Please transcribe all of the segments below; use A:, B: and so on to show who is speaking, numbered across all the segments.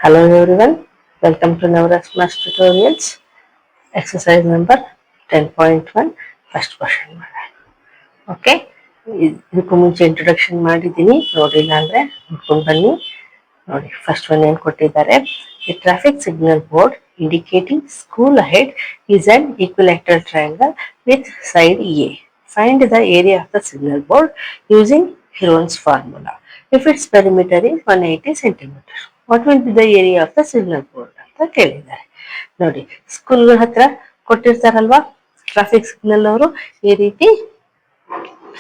A: Hello everyone, welcome to Navras Math Tutorials. Exercise number 10.1 first question. Okay, ಇದಕ್ಕೂ ಮುಂಚೆ introduction ಮಾಡಿದ್ದೀನಿ, ನೋಡಿಲ್ಲ ಅಂದರೆ ನೋಡ್ಕೊಂಡು ಬನ್ನಿ. ನೋಡಿ, ಫಸ್ಟ್ ಒನ್ ಏನು ಕೊಟ್ಟಿದ್ದಾರೆ. The traffic signal board indicating school ahead is an equilateral triangle with side A. Find the area of the signal board using Heron's formula. If its perimeter is 180 centimeter, what will be the area of the signal board ಅಂತ ಕೇಳಿದ್ದಾರೆ. ನೋಡಿ, ಸ್ಕೂಲ್ಗಳ ಹತ್ರ ಕೊಟ್ಟಿರ್ತಾರಲ್ವಾ traffic signal ಅವರು, ಈ ರೀತಿ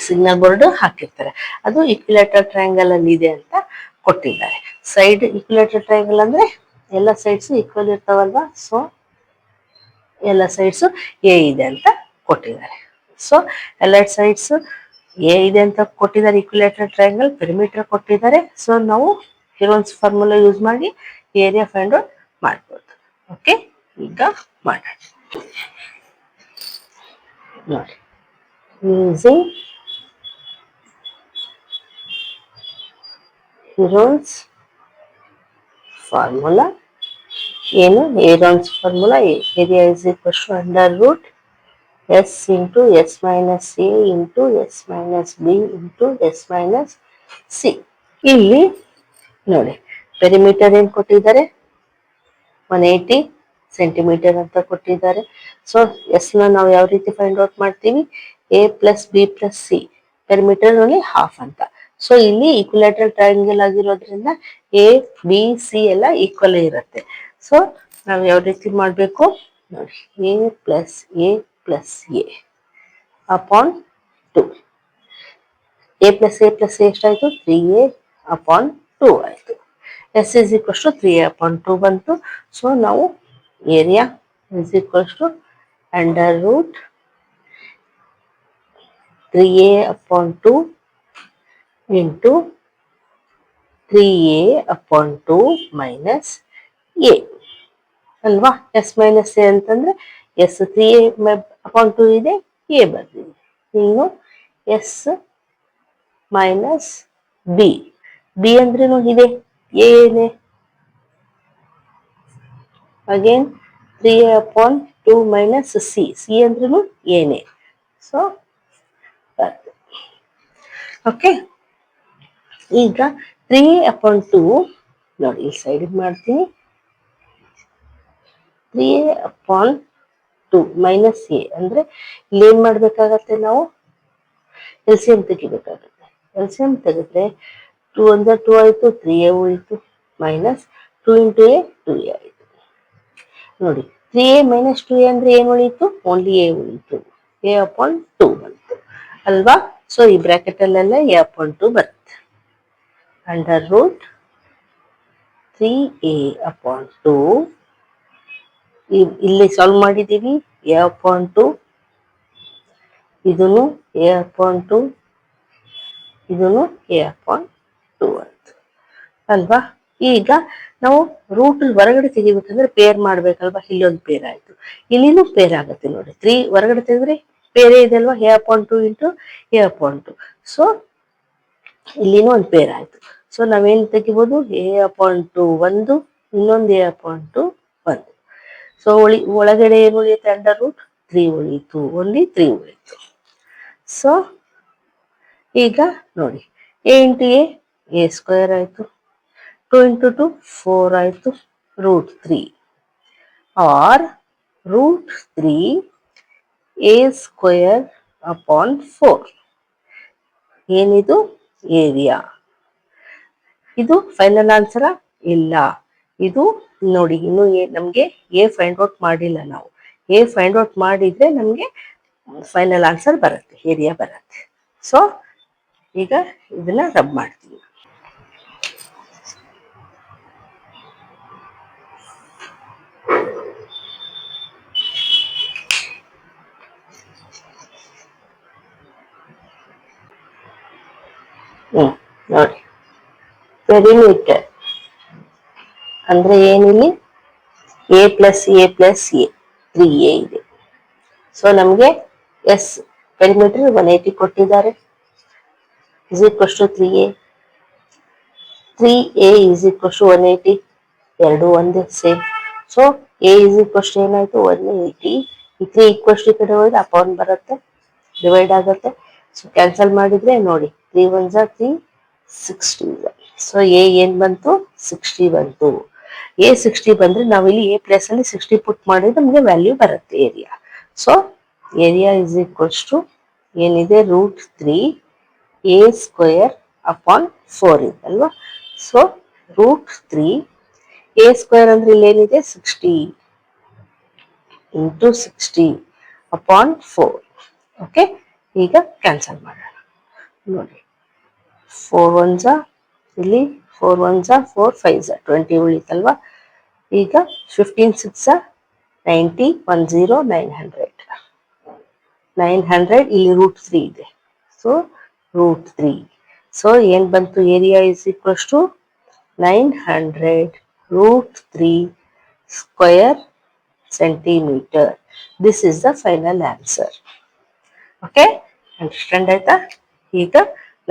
A: signal board ಹಾಕಿರ್ತಾರೆ. ಅದು ಈಕ್ವಿಲ್ಯಾಟರಲ್ triangle ಅಲ್ಲಿ ಇದೆ ಅಂತ ಕೊಟ್ಟಿದ್ದಾರೆ. ಸೈಡ್ ಈಕ್ವಿಲ್ಯಾಟರಲ್ ಟ್ರಯಾಂಗಲ್ ಅಂದ್ರೆ ಎಲ್ಲ ಸೈಡ್ಸ್ ಈಕ್ವಲ್ ಇರ್ತಾವಲ್ವಾ, ಸೊ ಎಲ್ಲ ಸೈಡ್ಸ್ ಎ ಇದೆ ಅಂತ ಕೊಟ್ಟಿದ್ದಾರೆ. ಸೊ ಎಲ್ಲ ಸೈಡ್ಸ್ ಎ ಇದೆ ಅಂತ ಕೊಟ್ಟಿದ್ದಾರೆ. ಈಕ್ವಿಲ್ಯಾಟರಲ್ ಟ್ರಯಾಂಗಲ್ ಪೆರಿಮೀಟರ್ ಕೊಟ್ಟಿದ್ದಾರೆ. ಸೊ ನಾವು ಹಿರೋನ್ಸ್ ಫಾರ್ಮುಲಾ ಯೂಸ್ ಮಾಡಿ ಏರಿಯಾ ಫೈಂಡ್ ಔಟ್ ಮಾಡ್ಬೋದು. ಓಕೆ, ಈಗ ಮಾಡೋಣ ನೋಡಿ. Using Heron's formula. ಏನು Heron's formula? Area is equal to under root S into S minus A into S minus B into S minus C. ಇಲ್ಲಿ ನೋಡಿ, perimeter ಏನು ಕೊಟ್ಟಿದ್ದಾರೆ, 180 ಸೆಂಟಿಮೀಟರ್ ಅಂತ ಕೊಟ್ಟಿದ್ದಾರೆ. ಸೊ ಎಸ್ ನ ನಾವು ಯಾವ ರೀತಿ ಫೈಂಡ್ ಔಟ್ ಮಾಡ್ತೀವಿ? A plus B plus C, perimeter ಅಲ್ಲಿ ಹಾಫ್ ಅಂತ. ಸೊ ಇಲ್ಲಿ ಈಕ್ವಿಲ್ಯಾಟರಲ್ ಟ್ರಯಾಂಗಲ್ ಆಗಿರೋದ್ರಿಂದ ಎ ಬಿ ಸಿ ಎಲ್ಲ ಈಕ್ವಲ್ ಇರುತ್ತೆ. ಸೊ ನಾವು ಯಾವ ರೀತಿ ಮಾಡಬೇಕು ನೋಡಿ, A plus A plus A upon 2. A plus A plus A ಎಷ್ಟಾಯಿತು? 3a ಅಪಾನ್ 2 ಆಯಿತು. S is equals to 3a upon 2 ಬಂತು. ಸೊ ನಾವು area is equals to under root 3a upon 2 into 3a upon 2 minus A ಅಲ್ವಾ. S minus A ಅಂತಂದ್ರೆ S 3a upon 2 ಇದೆ, A ಬರ್ತೀವಿ. ಇನ್ನು S minus B, B ಅಂದ್ರೇನು ಇದೆ, A ಏನೇ again 3a upon 2 minus C, C ಅಂದ್ರೇನು ಏನೇ. ಸೊ ಓಕೆ, ಈಗ 3a ಅಪಾನ್ 2 ನೋಡಿ, ಈ ಸೈಡ್ ಮಾಡ್ತೀನಿ. 3a ಅಪಾನ್ 2 ಮೈನಸ್ ಎ ಅಂದ್ರೆ ಇಲ್ಲಿ ಏನ್ ಮಾಡ್ಬೇಕಾಗತ್ತೆ, ನಾವು ಎಲ್ ಸಿ ಎಂ ತೆಗಿಬೇಕಾಗುತ್ತೆ. ಎಲ್ ಸಿ ಎಂ ತೆಗೆದ್ರೆ 2 ಅಂದ್ರೆ 2 ಆಯ್ತು, 3a ಉಳಿತು, ಮೈನಸ್ 2 ಇಂಟು ಎ 2a ಆಯ್ತು. ನೋಡಿ, 3a ಮೈನಸ್ 2a ಅಂದ್ರೆ ಏನ್ ಉಳಿತು? ಓನ್ಲಿ ಎ ಉಳಿತು, ಎ ಅಪಾನ್ 2 ಬಂತು ಅಲ್ವಾ. ಸೊ ಈ ಬ್ರಾಕೆಟ್ ಅಲ್ಲೆಲ್ಲ ಎ ಅಪಾನ್ 2 ಬರುತ್ತೆ. ಅಂಡರ್ ರೂಟ್ 3a ಅಪಾನ್ 2, ಇಲ್ಲಿ ಸಾಲ್ವ್ ಮಾಡಿದ್ದೀವಿ. ಎ ಅಪಾನ್ 2, ಇದನ್ನು ಎ ಅಪಾನ್ 2, ಇದನ್ನು ಎ ಅಪಾನ್ 2 ಆಯ್ತು ಅಲ್ವಾ. ಈಗ ನಾವು ರೂಟ್ ಹೊರಗಡೆ ತೆಗಿಬೇಕಂದ್ರೆ ಪೇರ್ ಮಾಡ್ಬೇಕಲ್ವಾ. ಇಲ್ಲೊಂದು ಪೇರ್ ಆಯ್ತು, ಇಲ್ಲಿನೂ ಪೇರ್ ಆಗುತ್ತೆ ನೋಡಿ. 3 ಹೊರಗಡೆ ತೆಗೆದ್ರೆ ಪೇರೇ ಇದೆ ಅಲ್ವಾ, A upon 2 into A upon 2. So ಇಲ್ಲಿನೂ ಒಂದು ಪೇರ್ ಆಯ್ತು. ಸೊ ನಾವೇನು ತೆಗಿಬೋದು, ಎ ಅಪಾನ್ 2 ಒಂದು, ಇನ್ನೊಂದು ಎ ಅಪಾನ್ 2 ಒಂದು. ಸೊ ಒಳಗಡೆ ಏನು ಉಳಿಯುತ್ತೆ? ಅಂಡರ್ ರೂಟ್ 3 ಉಳಿಯಿತು, ಓನ್ಲಿ 3 ಉಳಿಯಿತು. ಸೊ ಈಗ ನೋಡಿ, ಎ ಇಂಟು ಎ ಸ್ಕ್ವೇರ್ ಆಯಿತು, 2 ಇಂಟು 2 4 ಆಯಿತು, root 3 or root 3 A square upon 4. ಏನಿದು? ಏರಿಯಾ. ಇದು ಫೈನಲ್ ಆನ್ಸರಾ? ಇಲ್ಲ, ಇದು ನೋಡಿ, ಇನ್ನು ನಮಗೆ ಎ ಫೈಂಡ್ ಔಟ್ ಮಾಡಿಲ್ಲ ನಾವು. ಎ ಫೈಂಡ್ ಔಟ್ ಮಾಡಿದ್ರೆ ನಮಗೆ ಫೈನಲ್ ಆನ್ಸರ್ ಬರುತ್ತೆ, ಏರಿಯಾ ಬರುತ್ತೆ. ಸೊ ಈಗ ಇದನ್ನ ರಬ್ ಮಾಡ್ತೀವಿ. ನೋಡಿ, ಪೆರಿಮೀಟರ್ ಅಂದ್ರೆ ಏನಿಲ್ಲಿ A plus A plus A 3a ಇದೆ. ಸೊ ನಮಗೆ ಎಸ್ ಪೆರಿಮೀಟರ್ 180 ಕೊಟ್ಟಿದ್ದಾರೆ, is equals to 3a. 3a is equals to 180. ಎರಡು ಒಂದೇ same. So A is equals ಏನಾಯ್ತು 180. ಈ 3 ಈಕ್ವಸ್ ಈ ಕಡೆ ಹೋದ್ರೆ ಅಪಾನ್ ಬರುತ್ತೆ, ಡಿವೈಡ್ ಆಗುತ್ತೆ. ಸೊ ಕ್ಯಾನ್ಸಲ್ ಮಾಡಿದ್ರೆ ನೋಡಿ 3 1 3 60. ಸೊ ಎ ಏನ್ ಬಂತು 60 ಬಂತು. ಎ 60 ಬಂದ್ರೆ ನಾವು ಇಲ್ಲಿ ಎ ಪ್ಲೇಸ್ ಅಲ್ಲಿ 60 ಪುಟ್ ಮಾಡಿದ್ರೆ ನಮಗೆ ವ್ಯಾಲ್ಯೂ ಬರುತ್ತೆ area. So area is equals to ಏನಿದೆ √3 ಎ ಸ್ಕ್ವೇರ್ ಅಪಾನ್ 4 ಇದೆ ಅಲ್ವಾ. ಸೊ √3 ಎ ಸ್ಕ್ವೇರ್ ಅಂದ್ರೆ ಇಲ್ಲಿ ಏನಿದೆ 60 ಇಂಟು 60 ಅಪಾನ್ 4. ಓಕೆ, ಈಗ ಕ್ಯಾನ್ಸಲ್ ಮಾಡೋಣ. ನೋಡಿ 4 1 ಇಲ್ಲಿ 4 1 4 5 20 ಉಳಿತಲ್ವಾ. ಈಗ 15 6 90 10 900 900 ಇಲ್ಲಿ √3 ಇದೆ. ಸೊ √3. ಸೊ ಏನ್ ಬಂತು area is equals to 900 √3 square centimetre. This is the final answer. Okay, understand ಆಯ್ತಾ? ಈಗ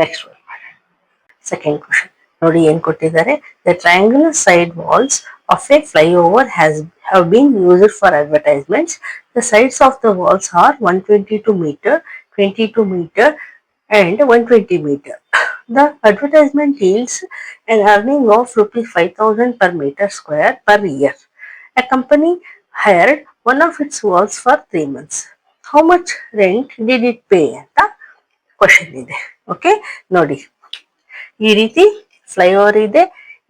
A: ನೆಕ್ಸ್ಟ್ ಒನ್ ಮಾಡೋಣ. ಸೆಕೆಂಡ್ ಕ್ವಶನ್ ನೋಡಿ ಏನ್ ಕೊಟ್ಟಿದ್ದಾರೆ. The triangular side walls of a flyover have been used for advertisements. The sides of the walls are 122 meter, 22 meter and 120 meter. The advertisement yields an earning of rupees 5,000 per meter square per year. A company hired one of its walls for 3 months. How much rent did it pay? ಅಂತ question ಇದೆ. Okay, ನೋಡಿ ಈ ರೀತಿ flyover ಇದೆ.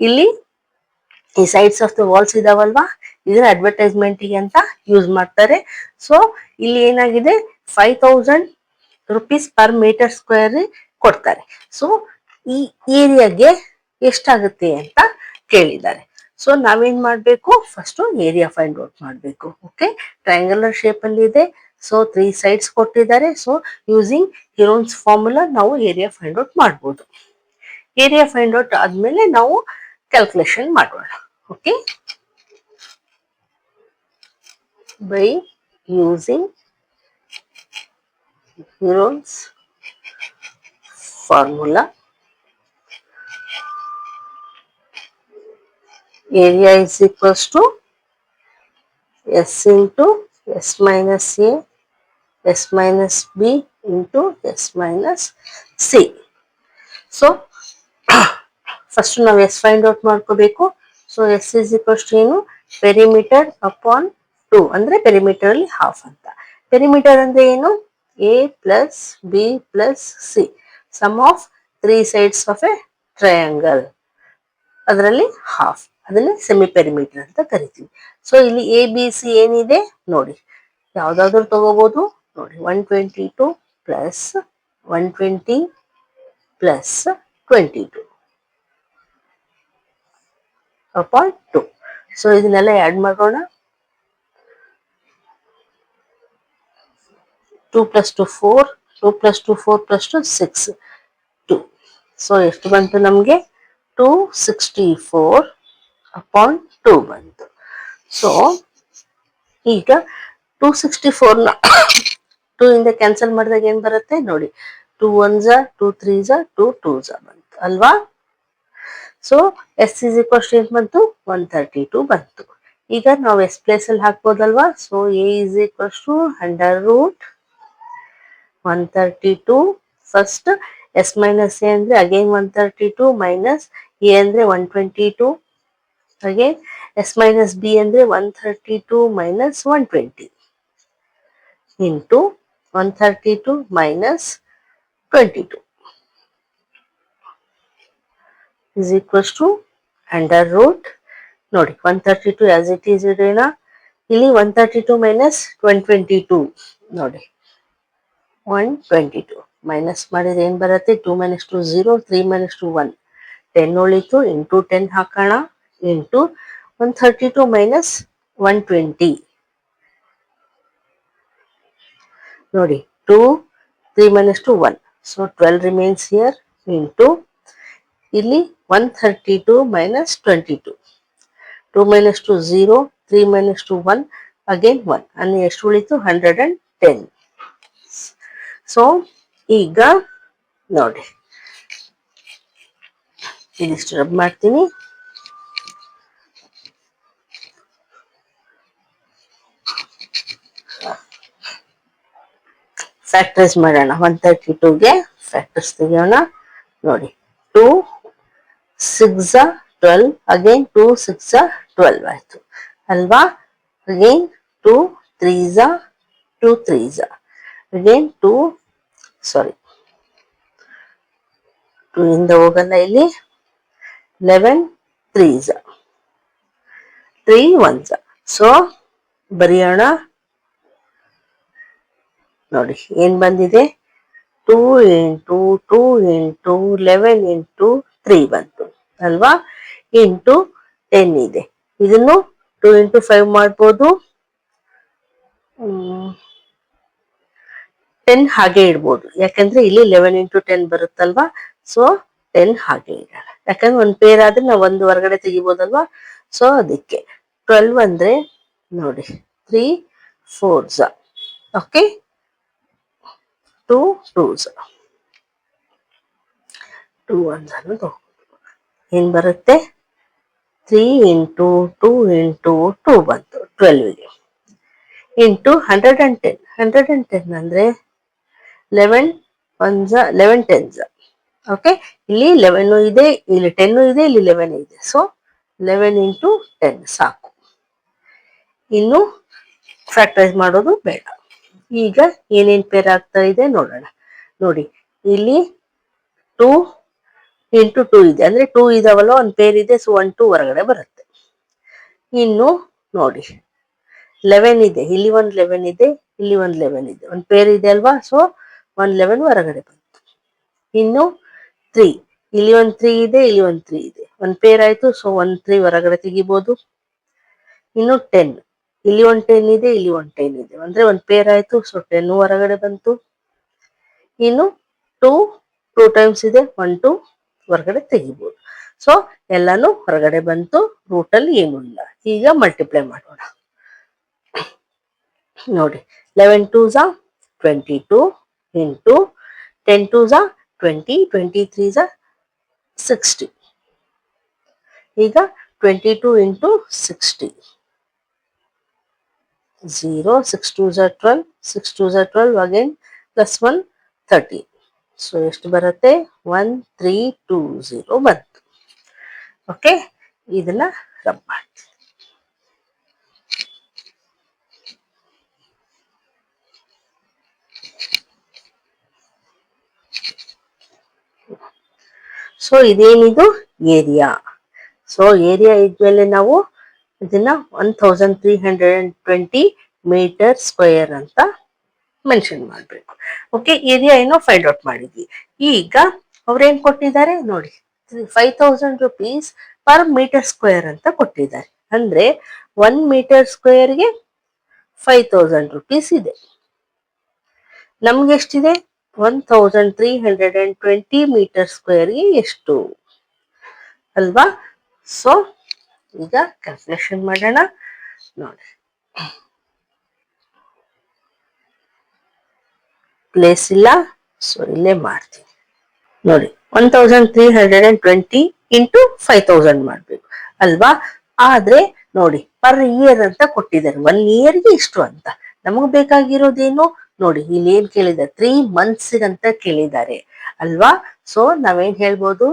A: ಇಲ್ಲಿ ಈ sides of the walls ಇದಾವಲ್ವಾ, ಇದನ್ನ ಅಡ್ವರ್ಟೈಸ್ಮೆಂಟ್ಗೆ ಅಂತ ಯೂಸ್ ಮಾಡ್ತಾರೆ. ಸೊ ಇಲ್ಲಿ ಏನಾಗಿದೆ 5,000 rupees ಪರ್ ಮೀಟರ್ ಸ್ಕ್ವೇರ್ ಕೊಡ್ತಾರೆ. ಸೊ ಈ ಏರಿಯಾಗೆ ಎಷ್ಟಾಗುತ್ತೆ ಅಂತ ಕೇಳಿದ್ದಾರೆ. ಸೊ ನಾವೇನ್ ಮಾಡ್ಬೇಕು, ಫಸ್ಟ್ ಏರಿಯಾ ಫೈಂಡ್ ಔಟ್ ಮಾಡ್ಬೇಕು. ಓಕೆ, ಟ್ರಯಾಂಗುಲರ್ ಶೇಪ್ ಅಲ್ಲಿ ಇದೆ. ಸೊ 3 ಸೈಡ್ಸ್ ಕೊಟ್ಟಿದ್ದಾರೆ. ಸೊ ಯೂಸಿಂಗ್ ಹಿರೋನ್ಸ್ ಫಾರ್ಮುಲಾ ನಾವು ಏರಿಯಾ ಫೈಂಡ್ ಔಟ್ ಮಾಡ್ಬೋದು. ಏರಿಯಾ ಫೈಂಡ್ ಔಟ್ ಆದ್ಮೇಲೆ ನಾವು ಕ್ಯಾಲ್ಕುಲೇಷನ್ ಮಾಡೋಣ. Okay, by using Heron's formula area is equals to S into S minus A, S minus B into S minus C. So first ನಾವು S find out ಮಾಡ್ಕೋಬೇಕು. So S is equals to ಏನು perimeter upon 2 ಅಂದ್ರೆ perimeter ಅಲ್ಲಿ half ಅಂತ. Perimeter ಅಂದ್ರೆ ಏನು A plus B plus C, sum of 3 sides of a triangle, ಅದರಲ್ಲಿ half, ಅದನ್ನ ಸೆಮಿ ಪೆರಿಮೀಟರ್ ಅಂತ ಕರಿತೀವಿ. ಸೊ ಇಲ್ಲಿ ಎ ಬಿ ಸಿ ಏನಿದೆ ನೋಡಿ, ಯಾವ್ದಾದ್ರು ತಗೋಬಹುದು. ನೋಡಿ 122 ಪ್ಲಸ್ 120 ಪ್ಲಸ್ 22 ಅಪಾನ್ 2. ಸೊ ಇದನ್ನೆಲ್ಲ ಆಡ್ ಮಾಡೋಣ. 2 plus 2 4, 2 plus 2 4 plus 2 6 2. ಸೊ ಎಷ್ಟು ಬಂತು ನಮಗೆ 264 ಅಪಾನ್ 2 ಬಂತು. ಸೊ ಈಗ 264ನ 2 ಇಂದ ಕ್ಯಾನ್ಸಲ್ ಮಾಡಿದಾಗ ಏನ್ ಬರುತ್ತೆ ನೋಡಿ, 2 1s 2 3s 2 2s ಬಂತು ಅಲ್ವಾ. ಸೊ ಎಸ್ ಇಸ್ ಈಕ್ವಲ್ಸ್ ಏನ್ ಬಂತು 132 ಬಂತು. ಈಗ ನಾವು ಎಸ್ ಪ್ಲೇಸ್ ಅಲ್ಲಿ ಹಾಕ್ಬೋದಲ್ವಾ. So A is equals to under root 132. First S minus A ಅಂದ್ರೆ ಅಗೇನ್ 132 ಮೈನಸ್ ಎ ಅಂದ್ರೆ 122. ಅಗೇನ್ ಎಸ್ ಮೈನಸ್ ಬಿ ಅಂದ್ರೆ 132 minus 120 into 132 minus 22 is equals to under root ನೋಡಿ 132 as it is ಇಡೋಣ. ಇಲ್ಲಿ 132 minus 122 ನೋಡಿ 122 minus ಮಾಡಿದ್ರೆ ಏನ್ ಬರುತ್ತೆ 2 minus 2 0, 3 minus 2 1, 10 ಉಳಿತು. ಇಂಟು 10 ಹಾಕೋಣ ಇಂಟು 132 ಮೈನಸ್ 120 ನೋಡಿ 2, 3 minus 2 1, so 12 remains here into ಇಲ್ಲಿ 132 minus 22, 2 minus 2 0, 3 minus 2 1, again 1, ಅಂದ್ರೆ ಎಷ್ಟು ಉಳಿತು 110. ಸೊ ಈಗ ನೋಡಿ ಇದಿಷ್ಟು ರಬ್ ಮಾಡ್ತೀನಿ. ಫ್ಯಾಕ್ಟರೈಸ್ ಮಾಡೋಣ. 132ಗೆ ಫ್ಯಾಕ್ಟರ್ಸ್ ತೆಗೆಯೋಣ. ನೋಡಿ 2 6 12, ಅಗೇನ್ 2 6 12 ಆಯ್ತು ಅಲ್ವಾ. ಅಗೇನ್ 2 3 2 3 ಅಗೇನ್ 2 ಇಂದ ಹೋಗಲ್ಲ ಇಲ್ಲಿ. 11 3 3 1. ಸೊ ಬರೆಯೋಣ. ನೋಡಿ ಏನ್ ಬಂದಿದೆ, 2 ಇಂಟು 2 ಇಂಟು 11 ಇಂಟು 3 ಬಂತು ಅಲ್ವಾ. ಇಂಟು 10 ಇದೆ. ಇದನ್ನು 2 ಇಂಟು 5 ಮಾಡ್ಬೋದು. 10 ಹಾಗೆ ಇಡ್ಬೋದು, ಯಾಕಂದ್ರೆ ಇಲ್ಲಿ 11 ಇಂಟು 10 ಬರುತ್ತಲ್ವಾ. ಸೊ 10 ಹಾಗೆ ಇಡೋಣ, ಯಾಕಂದ್ರೆ ಒಂದ್ ಪೇರ್ ಆದ್ರೆ ನಾವು ಒಂದು ಹೊರಗಡೆ ತೆಗಿಬೋದಲ್ವಾ. ಸೊ ಅದಕ್ಕೆ 12 ಅಂದ್ರೆ ನೋಡಿ 3 4s, ಓಕೆ, 2 2s, 2 1s ಅನ್ನೋದು ಏನ್ ಬರುತ್ತೆ, 3 ಇಂಟು 2 ಇಂಟು 2 ಬಂತು 12ಗೆ. ಇಂಟು 110, 110 ಅಂದ್ರೆ 11 1s 11 10s, ಓಕೆ. ಇಲ್ಲಿ 11 ಇದೆ, ಇಲ್ಲಿ 10 ಇದೆ, ಇಲ್ಲಿ 11 ಇದೆ. ಸೊ 11 ಇಂಟು 10 ಸಾಕು, ಇನ್ನು ಫ್ಯಾಕ್ಟರೈಸ್ ಮಾಡೋದು ಬೇಡ. ಈಗ ಏನೇನ್ ಪೇರ್ ಆಗ್ತಾ ಇದೆ ನೋಡೋಣ. ನೋಡಿ ಇಲ್ಲಿ 2 ಇಂಟು 2 ಇದೆ, ಅಂದ್ರೆ 2 ಇದಾವಲ್ಲ, ಒಂದ್ ಪೇರ್ ಇದೆ. ಸೊ 1 2 ಹೊರಗಡೆ ಬರುತ್ತೆ. ಇನ್ನು ನೋಡಿ 11 ಇದೆ, ಇಲ್ಲಿ ಒಂದ್ 11 ಇದೆ, ಇಲ್ಲಿ ಒಂದ್ 11 ಇದೆ, ಒಂದ್ ಪೇರ್ ಇದೆ ಅಲ್ವಾ. ಸೊ 1 11 ಹೊರಗಡೆ ಬಂತು. ಇನ್ನು 3, ಇಲ್ಲಿ ಒಂದ್ 3 ಇದೆ, ಇಲ್ಲಿ ಒಂದ್ 3 ಇದೆ, ಒಂದ್ ಪೇರ್ ಆಯ್ತು. ಸೊ 1 3 ಹೊರಗಡೆ ತೆಗಿಬಹುದು. ಇನ್ನು 10, ಇಲ್ಲಿ ಒಂದ್ 10 ಇದೆ, ಇಲ್ಲಿ ಒಂದ್ 10 ಇದೆ, ಅಂದ್ರೆ ಒಂದ್ ಪೇರ್ ಆಯ್ತು. ಸೊ 10 ಹೊರಗಡೆ ಬಂತು. ಇನ್ನು 2 ಟೈಮ್ಸ್ ಇದೆ, 1 2 ಹೊರಗಡೆ ತೆಗಿಬಹುದು. ಸೊ ಎಲ್ಲಾನು ಹೊರಗಡೆ ಬಂತು, ರೂಟಲ್ಲಿ ಏನೂ ಇಲ್ಲ. ಈಗ ಮಲ್ಟಿಪ್ಲೈ ಮಾಡೋಣ. ನೋಡಿ 11 2s 22 ಇಂಟು 10 2s 20, 23s 60. ಈಗ 22 into 60, 0, 6 2s 12, 6 2s 12, again plus 1 30. So ಎಷ್ಟು ಬರುತ್ತೆ, 1320 ಬಂತು. ಓಕೆ, ಇದನ್ನ ರಬ್ ಮಾಡ್ತೀವಿ. ಸೊ ಇದೇನಿದು ಏರಿಯಾ. ಸೊ ಏರಿಯಾ ಇದ್ಮೇಲೆ ನಾವು ಇದನ್ನ 1320 ಮೀಟರ್ ಸ್ಕ್ವೇರ್ ಅಂತ ಮೆನ್ಷನ್ ಮಾಡ್ಬೇಕು. ಓಕೆ, ಏರಿಯಾ ಏನೋ ಫೈಂಡ್ ಔಟ್ ಮಾಡಿದ್ವಿ. ಈಗ ಅವ್ರೇನ್ ಕೊಟ್ಟಿದ್ದಾರೆ ನೋಡಿ, 5000 rupees ಪರ್ ಮೀಟರ್ ಸ್ಕ್ವೇರ್ ಅಂತ ಕೊಟ್ಟಿದ್ದಾರೆ. ಅಂದ್ರೆ 1 ಮೀಟರ್ ಸ್ಕ್ವೇರ್ಗೆ 5000 rupees ಇದೆ. ನಮ್ಗೆ ಎಷ್ಟಿದೆ, 1320 ಮೀಟರ್ ಸ್ಕ್ವೇರ್ಗೆ ಎಷ್ಟು ಅಲ್ವಾ. ಸೊ ಈಗ ಕ್ಯಾಲ್ಕುಲೇಷನ್ ಮಾಡೋಣ. ನೋಡಿ ಪ್ಲೇಸ್ ಇಲ್ಲ, ಸೊ ಇಲ್ಲೇ ಮಾಡ್ತೀನಿ. ನೋಡಿ 1320 ಇಂಟು 5000 ಮಾಡ್ಬೇಕು ಅಲ್ವಾ. ಆದ್ರೆ ನೋಡಿ ಪರ್ ಇಯರ್ ಅಂತ ಕೊಟ್ಟಿದ್ದಾರೆ, 1 ಇಯರ್ಗೆ ಇಷ್ಟು ಅಂತ. ನಮಗ್ ಬೇಕಾಗಿರೋದೇನು ನೋಡಿ, ಇಲ್ಲಿ ಏನ್ ಕೇಳಿದ್ದಾರೆ, 3 months ಅಂತ ಕೇಳಿದ್ದಾರೆ ಅಲ್ವಾ. ಸೊ ನಾವೇನ್ ಹೇಳ್ಬೋದು,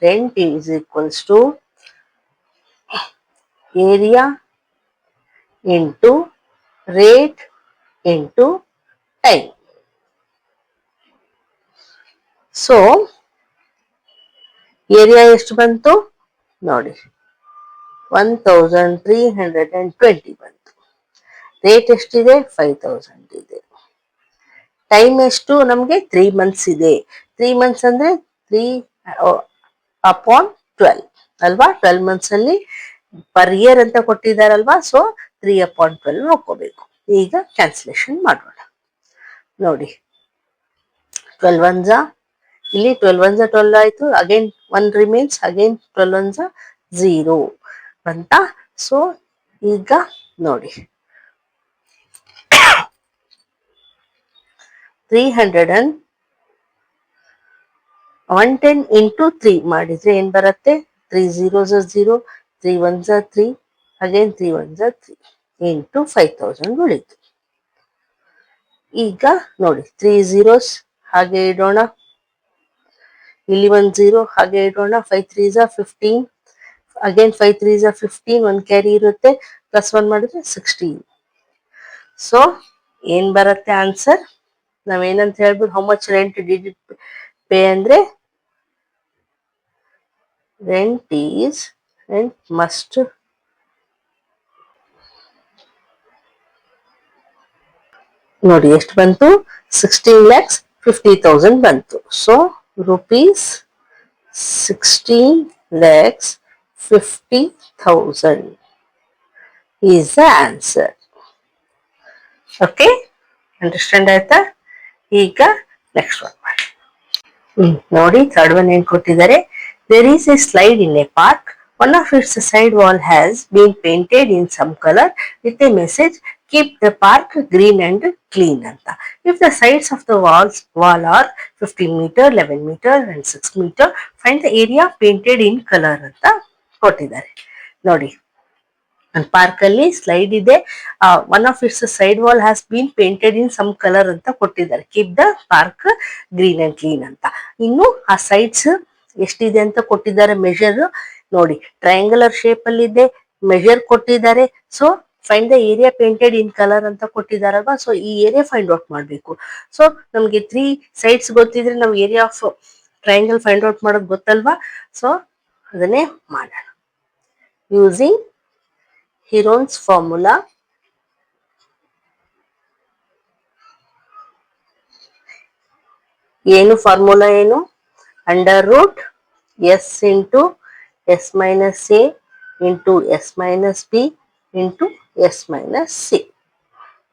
A: rent is equals to area into rate into time. So area ಎಷ್ಟು ಬಂತು ನೋಡಿ, 1320 ಬಂತು. ರೇಟ್ ಎಷ್ಟಿದೆ, 5000 ಇದೆ. ಟೈಮ್ ಎಷ್ಟು ನಮ್ಗೆ, 3 months ಇದೆ. 3 months ಅಂದ್ರೆ 3/12 ಅಲ್ವಾ. 12 months ಅಲ್ಲಿ ಪರ್ ಇಯರ್ ಅಂತ ಕೊಟ್ಟಿದ್ದಾರಲ್ವಾ. ಸೊ 3/12 ನೋಡ್ಕೋಬೇಕು. ಈಗ ಕ್ಯಾನ್ಸಲೇಷನ್ ಮಾಡೋಣ. ನೋಡಿ 12 1s, ಇಲ್ಲಿ 12 1s 12 ಆಯ್ತು. ಅಗೇನ್ 1 ರಿಮೇನ್ಸ್, ಅಗೇನ್ 12 1s 0 ಅಂತ. ಸೊ ಈಗ ನೋಡಿ 110 ಇಂಟು 3 ಮಾಡಿದ್ರೆ ಏನ್ ಬರುತ್ತೆ, 3 0s 0, 3 1s 3, again 3 1s 3 into 5000 ಉಳಿತು. ಈಗ ನೋಡಿ 3 zeros ಹಾಗೆ ಇಡೋಣ, ಇಲ್ಲಿ 1 0 ಹಾಗೆ ಇಡೋಣ. 5 3s are 15, again 5 3s are 15, 1 carry ಇರುತ್ತೆ, ಪ್ಲಸ್ 1 ಮಾಡಿದ್ರೆ 16. ಸೊ ಏನ್ ಬರುತ್ತೆ ಆನ್ಸರ್? ನಾವೇನಂತ ಹೇಳ್ಬೋದು, how much rent did it pay ಅಂದ್ರೆ ರೆಂಟ್ ಮಸ್ಟ್ ನೋಡಿ ಎಷ್ಟು ಬಂತು, 16,50,000 ಬಂತು. So rupees 16,50,000 is the answer. Okay, understand ಆಯ್ತಾ? ಈಗ ನೆಕ್ಸ್ಟ್ ಒನ್ ಮಾಡಿ. ನೋಡಿ ಥರ್ಡ್ ಒನ್ ಏನ್ ಕೊಟ್ಟಿದ್ದಾರೆ, there is a slide in a park. One of its side wall has been painted in some color with a message, keep the park green and clean ಅಂತ. If the sides of the wall are 15 meter, 11 meter and 6 meter, find the area painted in color ಅಂತ ಕೊಟ್ಟಿದ್ದಾರೆ. ನೋಡಿ, ಒಂದು park ಅಲ್ಲಿ slide ಇದೆ, one of its side wall has been painted in some colour ಅಂತ ಕೊಟ್ಟಿದ್ದಾರೆ, keep the park green and clean ಅಂತ. ಇನ್ನು ಆ ಸೈಡ್ಸ್ ಎಷ್ಟಿದೆ ಅಂತ ಕೊಟ್ಟಿದ್ದಾರೆ ಮೆಷರ್. ನೋಡಿ ಟ್ರಯಾಂಗುಲರ್ ಶೇಪ್ ಅಲ್ಲಿ ಇದೆ, ಮೆಷರ್ ಕೊಟ್ಟಿದ್ದಾರೆ. So find the area painted in colour ಅಂತ ಕೊಟ್ಟಿದಾರಲ್ವಾ, ಸೊ ಈ ಏರಿಯಾ ಫೈಂಡ್ ಔಟ್ ಮಾಡ್ಬೇಕು. ಸೊ ನಮ್ಗೆ 3 ಸೈಡ್ಸ್ ಗೊತ್ತಿದ್ರೆ ನಾವು area of triangle find out ಮಾಡೋದು ಗೊತ್ತಲ್ವಾ. ಸೊ ಅದನ್ನೇ ಮಾಡೋಣ ಯೂಸಿಂಗ್ Heron's formula. ಏನು ಫಾರ್ಮುಲಾ ಏನು? Under root s into s minus a into s minus b into s minus c.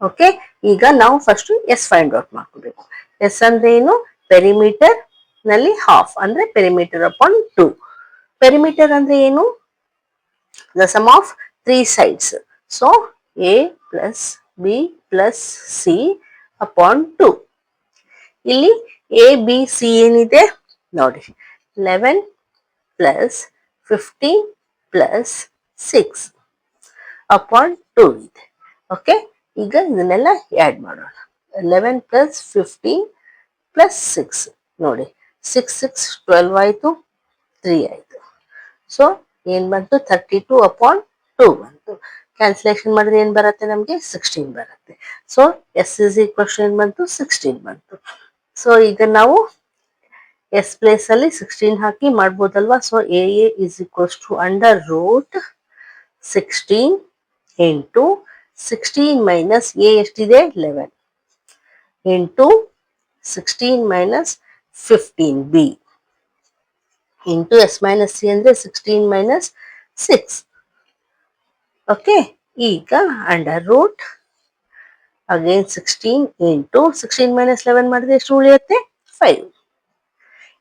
A: Okay, ಈಗ ನಾವು ಫಸ್ಟ್ ಎಸ್ ಫೈಂಡ್ ಔಟ್ ಮಾಡ್ಕೋಬೇಕು. ಎಸ್ ಅಂದ್ರೆ ಏನು? ಪೆರಿಮೀಟರ್ ನಲ್ಲಿ ಹಾಫ್ ಅಂದ್ರೆ ಪೆರಿಮೀಟರ್ ಅಪಾನ್ 2. ಪೆರಿಮೀಟರ್ ಅಂದ್ರೆ ಏನು? The sum of 3 sides. So a plus b plus c upon 2. ಇಲ್ಲಿ a b c ಏನಿದೆ ನೋಡಿ, 11 plus 15 plus 6 upon 2 ಇದೆ. ಓಕೆ, ಈಗ ಇದನ್ನೆಲ್ಲ ಆಡ್ ಮಾಡೋಣ. 11 plus 15 plus 6 ನೋಡಿ, 6 6 12 ಆಯ್ತು, 3 ಆಯ್ತು. ಸೊ ಏನ್ ಬಂತು? 32 upon 2 ಬಂತು. ಕ್ಯಾನ್ಸಲೇಷನ್ ಮಾಡಿದ್ರೆ ಏನ್ ಬರುತ್ತೆ ನಮ್ಗೆ? 16 ಬರುತ್ತೆ. ಸೊ ಎಸ್ ಇಸ್ ಈಕ್ವಲ್ ಏನ್ ಬಂತು? 16 ಬಂತು. ಸೊ ಈಗ ನಾವು ಎಸ್ ಪ್ಲೇಸ್ ಅಲ್ಲಿ 16 ಹಾಕಿ ಮಾಡ್ಬೋದಲ್ವಾ. So A is equals to under root 16 into 16 minus A ಎಷ್ಟಿದೆ? 11 into 16 minus 15 B into S minus C ಅಂದ್ರೆ 16 ಮೈನಸ್ 6. ಓಕೆ, ಈಗ under root again 16 into 16 minus 11 ಮಾಡಿದ್ರೆ ಎಷ್ಟು ಉಳಿಯುತ್ತೆ? 5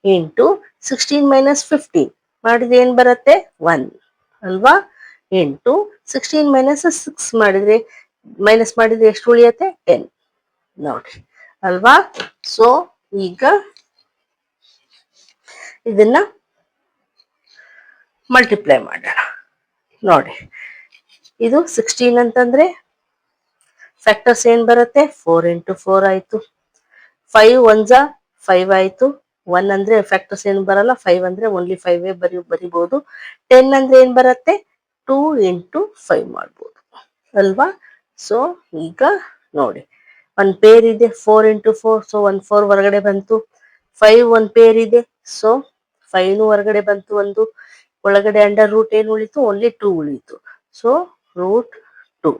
A: ಇಂಟು 16 ಮೈನಸ್ 15 ಮಾಡಿದ್ರೆ ಏನ್ ಬರುತ್ತೆ? 1 ಅಲ್ವಾ? ಇಂಟು 16 ಮೈನಸ್ 6 ಮಾಡಿದ್ರೆ ಮೈನಸ್ ಮಾಡಿದ್ರೆ ಎಷ್ಟು ಉಳಿಯುತ್ತೆ? 10 ನೋಡಿ ಅಲ್ವಾ. ಸೊ ಈಗ ಇದನ್ನ ಮಲ್ಟಿಪ್ಲೈ ಮಾಡೋಣ. ನೋಡಿ, ಇದು 16 ಅಂತಂದ್ರೆ ಫ್ಯಾಕ್ಟರ್ಸ್ ಏನ್ ಬರುತ್ತೆ? 4 ಇಂಟು 4 ಆಯ್ತು, 5 1s 5 ಆಯ್ತು, 1 ಅಂದ್ರೆ ಫ್ಯಾಕ್ಟರ್ಸ್ ಏನು ಬರಲ್ಲ, 5 ಅಂದ್ರೆ ಓನ್ಲಿ 5 ಬರಿಬಹುದು. 10 ಅಂದ್ರೆ ಏನ್ ಬರುತ್ತೆ? 2 ಇಂಟು 5 ಮಾಡ್ಬೋದು ಅಲ್ವಾ. ಸೊ ಈಗ ನೋಡಿ, ಒಂದ್ ಪೇರ್ ಇದೆ 4 ಇಂಟು 4, ಸೊ 1 4 ಹೊರಗಡೆ ಬಂತು. 5 ಒಂದ್ ಪೇರ್ ಇದೆ, ಸೊ 5 ಹೊರಗಡೆ ಬಂತು. ಒಂದು ಒಳಗಡೆ ಅಂಡರ್ ರೂಟ್ ಏನು ಉಳಿತು? ಓನ್ಲಿ 2 ಉಳಿತು. So root 2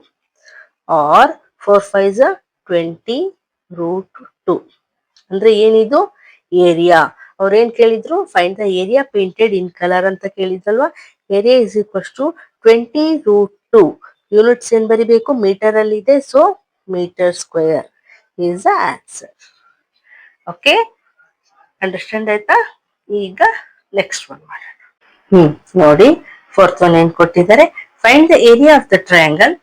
A: R 4 5s 20 root 2 ಅಂದ್ರೆ ಏನಿದು? ಏರಿಯಾ. ಅವ್ರೇನ್ ಕೇಳಿದ್ರು? Find the area painted in colour ಅಂತ ಕೇಳಿದ್ರಲ್ವಾ. Area is equals to 20 root 2. Units ಏನ್ ಬರಿಬೇಕು? ಮೀಟರ್ ಅಲ್ಲಿ ಇದೆ, so metre square is the answer. Okay, understand ಆಯ್ತಾ? ಈಗ ನೆಕ್ಸ್ಟ್ ಒನ್ ಮಾಡೋಣ. ನೋಡಿ, ಫೋರ್ತ್ ಒನ್ ಏನ್ ಕೊಟ್ಟಿದ್ದಾರೆ? Find the area of the triangle,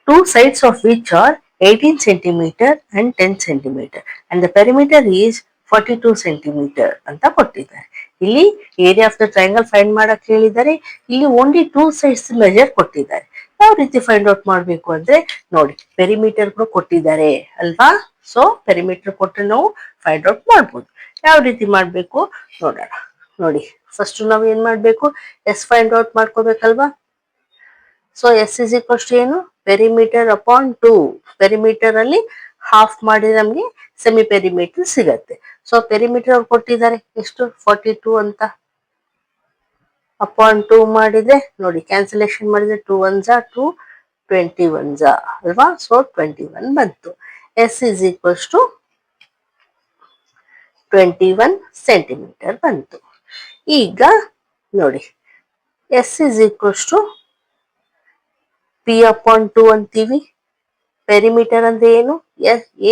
A: 2 sides of which are 18 centimeter and 10 centimeter and the perimeter is 42 centimeter ಅಂತ ಕೊಟ್ಟಿದ್ದಾರೆ. ಇಲ್ಲಿ area of the triangle find ಮಾಡಕ್ ಹೇಳಿದ್ದಾರೆ. ಇಲ್ಲಿ ಓನ್ಲಿ 2 sides ಮೆಜರ್ ಕೊಟ್ಟಿದ್ದಾರೆ. ಯಾವ ರೀತಿ ಫೈಂಡ್ ಔಟ್ ಮಾಡ್ಬೇಕು ಅಂದ್ರೆ ನೋಡಿ, ಪೆರಿಮೀಟರ್ ಕೂಡ ಕೊಟ್ಟಿದ್ದಾರೆ ಅಲ್ವಾ. ಸೊ ಪೆರಿಮೀಟರ್ ಕೊಟ್ಟರೆ ನಾವು ಫೈಂಡ್ ಔಟ್ ಮಾಡ್ಬೋದು. ಯಾವ ರೀತಿ ಮಾಡಬೇಕು ನೋಡೋಣ. ನೋಡಿ, ಫಸ್ಟ್ ನಾವು ಏನ್ ಮಾಡಬೇಕು, ಎಸ್ ಫೈಂಡ್ ಔಟ್ ಮಾಡ್ಕೋಬೇಕಲ್ವಾ. So S is equals to ಏನು, ಪೆರಿಮೀಟರ್ ಅಪಾನ್ 2. ಪೆರಿಮೀಟರ್ ಅಲ್ಲಿ ಹಾಫ್ ಮಾಡಿ ನಮ್ಗೆ ಸೆಮಿ ಪೆರಿಮೀಟರ್ ಸಿಗತ್ತೆ. ಸೊ ಪೆರಿಮೀಟರ್ ಅವ್ರು ಕೊಟ್ಟಿದ್ದಾರೆ ಎಷ್ಟು, 42 ಅಂತ. ಅಪಾನ್ 2 ಮಾಡಿದ್ರೆ ನೋಡಿ, ಕ್ಯಾನ್ಸಲೇಷನ್ ಮಾಡಿದ್ರೆ 2 1s 2, 21s ಅಲ್ವಾ. ಸೊ 21 ಬಂತು. S is equals to 21 centimetre ಬಂತು. ಈಗ ನೋಡಿ, S is equals to P upon 2 ಅಂತೀವಿ. ಪೆರಿಮೀಟರ್ ಅಂದ್ರೆ ಏನು,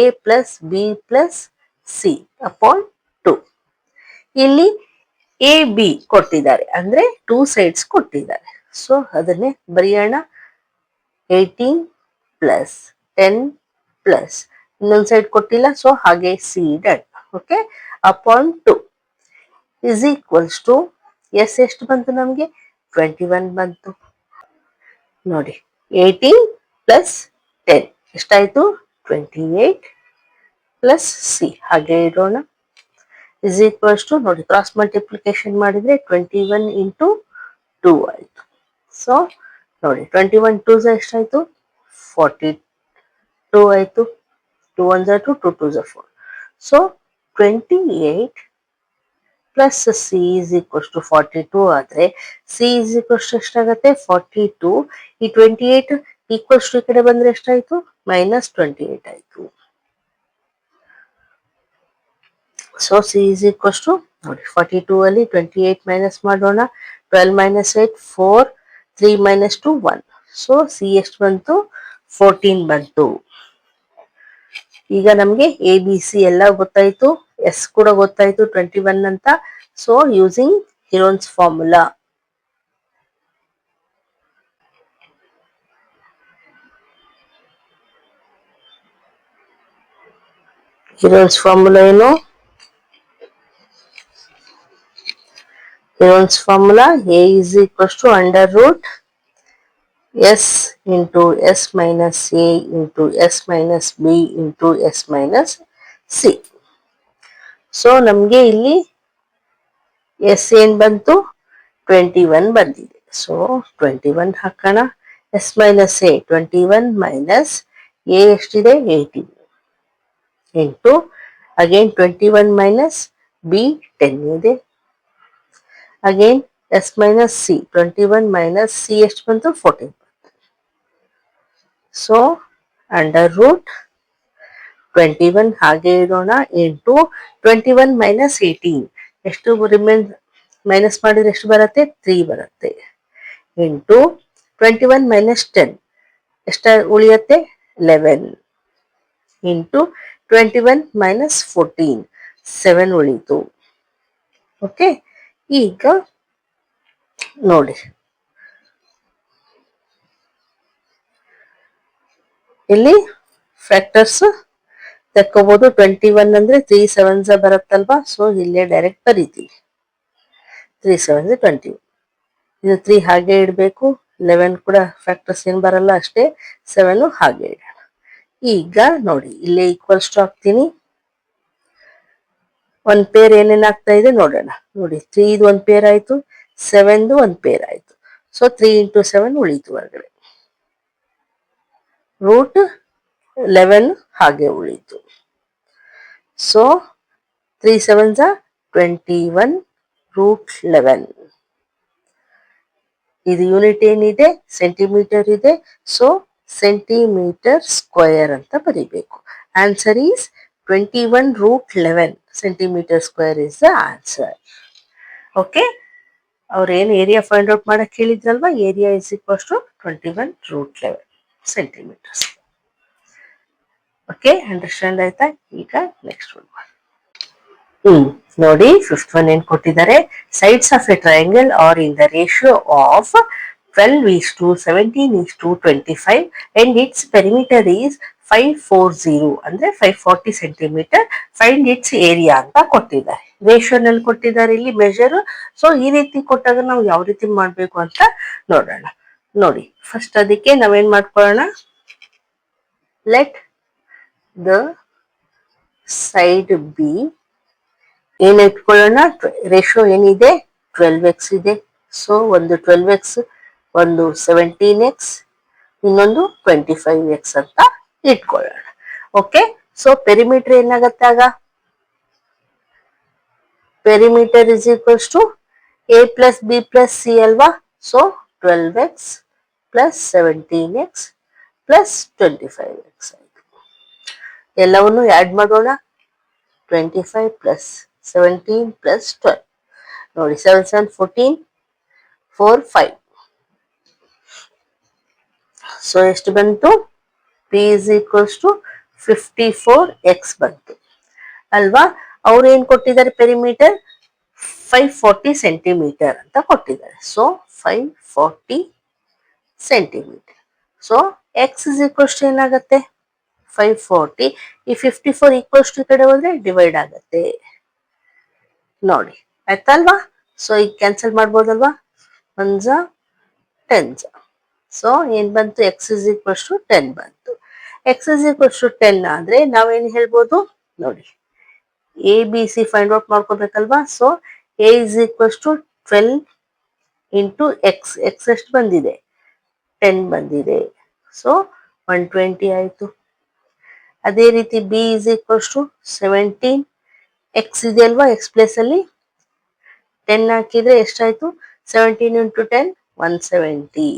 A: A plus B plus C upon 2. ಇಲ್ಲಿ ಎ ಬಿ ಕೊಟ್ಟಿದ್ದಾರೆ, ಅಂದ್ರೆ 2 ಸೈಡ್ಸ್ ಕೊಟ್ಟಿದ್ದಾರೆ. ಸೊ ಅದನ್ನೇ ಬರೆಯೋಣ. 18 ಪ್ಲಸ್ 10 ಪ್ಲಸ್ ಇನ್ನೊಂದು ಸೈಡ್ ಕೊಟ್ಟಿಲ್ಲ, ಸೊ ಹಾಗೆ C done. Okay, upon 2 is equals to S ಎಷ್ಟು ಬಂತು ನಮ್ಗೆ, 21 ಬಂತು. ನೋಡಿ, 18 ಪ್ಲಸ್ 10 ಎಷ್ಟಾಯ್ತು, 28 ಪ್ಲಸ್ ಸಿ ಹಾಗೆ ಇಡೋಣ. ಇಸ್ ಈಕ್ವಲ್ಸ್ ಟು ನೋಡಿ, ಕ್ರಾಸ್ ಮಲ್ಟಿಪ್ಲಿಕೇಶನ್ ಮಾಡಿದ್ರೆ 21 ಇಂಟು 2 ಆಯ್ತು. ಸೊ ನೋಡಿ, 21 2s ಎಷ್ಟಾಯ್ತು, 42 ಆಯ್ತು. 2 1s 2, 2 2s 4. So 28 plus C is equals to 42 ಆದ್ರೆ ಸಿ ಇಸ್ ಈಕ್ವಲ್ಸ್ ಟು ಎಷ್ಟಾಗತ್ತೆ, 42. ಈ 28 ಈಕ್ವಲ್ಸ್ ಟು ಈ ಕಡೆ ಬಂದ್ರೆ ಎಷ್ಟಾಯ್ತು, ಮೈನಸ್ 28 ಆಯ್ತು. So C is equals to ನೋಡಿ, 42 ಅಲ್ಲಿ 28 ಮೈನಸ್ ಮಾಡೋಣ. 12 ಮೈನಸ್ 8 4, 3 ಮೈನಸ್ 2 1. ಸೊ ಸಿ ಎಷ್ಟು ಬಂತು, 14 ಬಂತು. ಈಗ ನಮ್ಗೆ ಎ ಬಿ ಸಿ ಎಲ್ಲ ಗೊತ್ತಾಯ್ತು, ಎಸ್ ಕೂಡ ಗೊತ್ತಾಯ್ತು 21 ಅಂತ. So using Heron's formula, Heron's formula ಏನು, Heron's formula A is equals to under root S into S minus A into S minus B into S minus C. So ನಮ್ಗೆ ಇಲ್ಲಿ S ಏನ್ ಬಂತು, 21 ಬಂದಿದೆ. ಸೊ 21 ಹಾಕೋಣ. S minus A 21 minus A ಎಷ್ಟಿದೆ, 18 into again 21 minus B 10 ಇದೆ. Again S minus C 21 minus C ಎಷ್ಟು ಬಂತು, 14. ಸೊ ಅಂಡರ್ ರೂಟ್ 21 ಹಾಗೆ ಇಡೋಣ ಇಂಟು 21 ಮೈನಸ್ 18 ಎಷ್ಟು ರಿಮೈನ್ ಮೈನಸ್ ಮಾಡಿದ್ರೆ ಎಷ್ಟು ಬರುತ್ತೆ, 3 ಬರುತ್ತೆ. ಇಂಟು 21 ಮೈನಸ್ 10 ಎಷ್ಟ ಉಳಿಯುತ್ತೆ, 11 ಇಂಟು 21 ಮೈನಸ್ 14 7 ಉಳಿತು. ಓಕೆ, ಈಗ ನೋಡಿ ಇಲ್ಲಿ ಫ್ಯಾಕ್ಟರ್ಸ್ ತಕ್ಕೋಬಹುದು. 21 ಅಂದ್ರೆ 3 7s ಬರುತ್ತಲ್ವಾ. ಸೊ ಇಲ್ಲೇ ಡೈರೆಕ್ಟ್ ಬರೀತೀವಿ, 3 7s 21. ಇದು 3 ಹಾಗೆ ಇಡಬೇಕು. 11 ಕೂಡ ಫ್ಯಾಕ್ಟರ್ಸ್ ಏನ್ ಬರಲ್ಲ, ಅಷ್ಟೇ 7 ಹಾಗೆ ಇಡೋಣ. ಈಗ ನೋಡಿ, ಇಲ್ಲೇ ಈಕ್ವಲ್ಸ್ ಟು ಹಾಕ್ತೀನಿ. ಒಂದ್ ಪೇರ್ ಏನೇನ್ ಆಗ್ತಾ ಇದೆ ನೋಡೋಣ. ನೋಡಿ, 3 ಇದು ಒಂದ್ ಪೇರ್ ಆಯ್ತು, 7 ಒಂದ್ ಪೇರ್ ಆಯ್ತು. ಸೊ 3 ಇಂಟು 7 ಉಳಿತು ಹೊರಗಡೆ. ರೂಟ್ 11 ಹಾಗೆ ಉಳಿತು. So 3 7s 21 root 11. ಇದು ಯೂನಿಟ್ ಏನಿದೆ, ಸೆಂಟಿಮೀಟರ್ ಇದೆ. ಸೊ ಸೆಂಟಿಮೀಟರ್ ಸ್ಕ್ವೇರ್ ಅಂತ ಬರೀಬೇಕು. Answer is 21 root 11 centimetre square is the answer. Okay, ಅವ್ರೇನು ಏರಿಯಾ ಫೈಂಡ್ ಔಟ್ ಮಾಡಕ್ ಹೇಳಿದ್ರಲ್ವಾ, area is equals to 21 root 11 centimetres. Okay, understand ಆಯ್ತಾ? ಈಗ ನೆಕ್ಸ್ಟ್ ಒನ್ ನೋಡಿ, 5th ಒನ್ ಏನ್ ಕೊಟ್ಟಿದ್ದಾರೆ, sides of a triangle are in the ratio of 12:17:25 and its perimeter is 540 ಅಂದ್ರೆ 540 centimetre. Find it's area ಅಂತ ಕೊಟ್ಟಿದ್ದಾರೆ. ರೇಷಿಯೋನಲ್ಲಿ ಕೊಟ್ಟಿದ್ದಾರೆ ಇಲ್ಲಿ ಮೆಜರ್. ಸೊ ಈ ರೀತಿ ಕೊಟ್ಟಾಗ ನಾವು ಯಾವ ರೀತಿ ಮಾಡ್ಬೇಕು ಅಂತ ನೋಡೋಣ. ನೋಡಿ, ಫಸ್ಟ್ ಅದಕ್ಕೆ ನಾವೇನ್ ಮಾಡ್ಕೊಳ್ಳೋಣ, ಲೆಟ್ ದ ಸೈಡ್ ಬಿ ಏನು ಇಟ್ಕೊಳ್ಳೋಣ, ರೇಷಿಯೋ ಏನಿದೆ 12x ಇದೆ. ಸೊ ಒಂದು 12x, ಒಂದು 17x, ಇನ್ನೊಂದು 25x ಅಂತ ಇಟ್ಕೊಳ್ಳೋಣ. ಓಕೆ, ಸೊ ಪೆರಿಮೀಟರ್ ಏನಾಗತ್ತೆ ಆಗ, perimeter is equals to a plus B plus C ಅಲ್ವಾ. So 12x plus 17x plus 25x ಆಯ್ತು. ಎಲ್ಲವನ್ನು ಆ್ಯಡ್ ಮಾಡೋಣ. 25 ಪ್ಲಸ್ 17 ಪ್ಲಸ್ 12, ನೋಡಿ 7 7 14, 4 5. ಸೊ ಎಷ್ಟು ಬಂತು, p is equals to 54x ಬಂತು ಅಲ್ವಾ. ಅವ್ರು ಏನ್ ಕೊಟ್ಟಿದ್ದಾರೆ, ಪೆರಿಮೀಟರ್ 540 ಸೆಂಟಿಮೀಟರ್ ಅಂತ ಕೊಟ್ಟಿದ್ದಾರೆ. So 540 centimetre. So x is equals to ಏನಾಗತ್ತೆ, 540. ಈ 54 ಈಕ್ವಲ್ಸ್ ಟು ಕಡೆ ಹೋದ್ರೆ ಡಿವೈಡ್ ಆಗತ್ತೆ ನೋಡಿ, ಆಯ್ತಲ್ವಾ. ಸೊ ಈಗ ಕ್ಯಾನ್ಸಲ್ ಮಾಡ್ಬೋದಲ್ವಾ, 1 10. ಸೊ ಏನ್ ಬಂತು, x is equals to 10 ಬಂತು. x is equals to 10 ಆದ್ರೆ ನಾವೇನ್ ಹೇಳ್ಬೋದು ನೋಡಿ, A B C find out ಮಾಡ್ಕೋಬೇಕಲ್ವಾ. So A is equals to 12 into X, X ಎಷ್ಟು ಬಂದಿದೆ, 10 ಬಂದಿದೆ. ಸೊ 120 ಆಯ್ತು. ಅದೇ ರೀತಿ B is equals to 17, X ಇದೆ ಅಲ್ವಾ, ಎಕ್ಸ್ ಪ್ಲೇಸ್ ಅಲ್ಲಿ 10 ಹಾಕಿದ್ರೆ ಎಷ್ಟಾಯ್ತು, 17 into 10 170.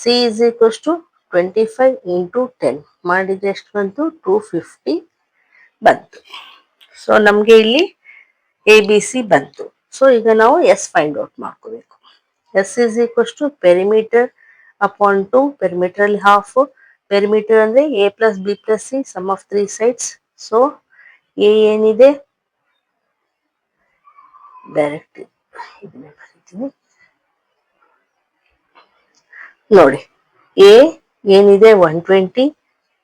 A: C is equals to 25 into 10 ಮಾಡಿದ್ರೆ ಎಷ್ಟು ಬಂತು, 250 ಬಂತು. ಸೊ ನಮ್ಗೆ ಇಲ್ಲಿ ಎ ಬಿ ಸಿ ಬಂತು. ಸೊ ಈಗ ನಾವು ಎಸ್ ಫೈಂಡ್ ಔಟ್ ಮಾಡ್ಕೋಬೇಕು. S is equals to perimeter upon 2, perimeter ಅಲ್ಲಿ ಹಾಫ್, ಪೆರಿಮೀಟರ್ ಅಂದ್ರೆ A plus B plus C sum of 3 sides. So A ಏನಿದೆ, ಡೈರೆಕ್ಟ್ ಇದನ್ನೇ ಬರೀತೀನಿ ನೋಡಿ, ಎ ಏನಿದೆ 120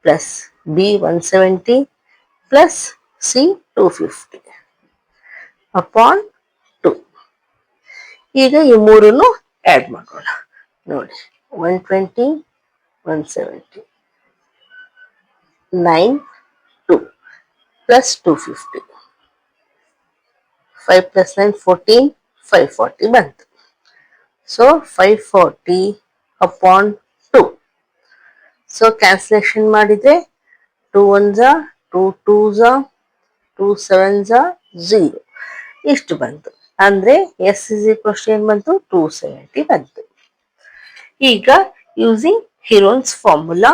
A: plus B 170 plus C 250 upon 2. ಈಗ ಈ ಮೂರನ್ನು ಆಡ್ ಮಾಡೋಣ ನೋಡಿ, 120 170 9 2 ಪ್ಲಸ್ 250, 5 ಪ್ಲಸ್ 9 14, 540 ಬಂತು. So 540 upon 2. ಸೊ ಕ್ಯಾನ್ಸಲೇಷನ್ ಮಾಡಿದ್ರೆ 2 1s 2 2s 2 7s 0 ಇಷ್ಟು ಬಂತು. ಅಂದ್ರೆ ಎಸ್ is equals to ಏನ್ ಬಂತು, 270 ಬಂತು. ಈಗ using Heron's formula,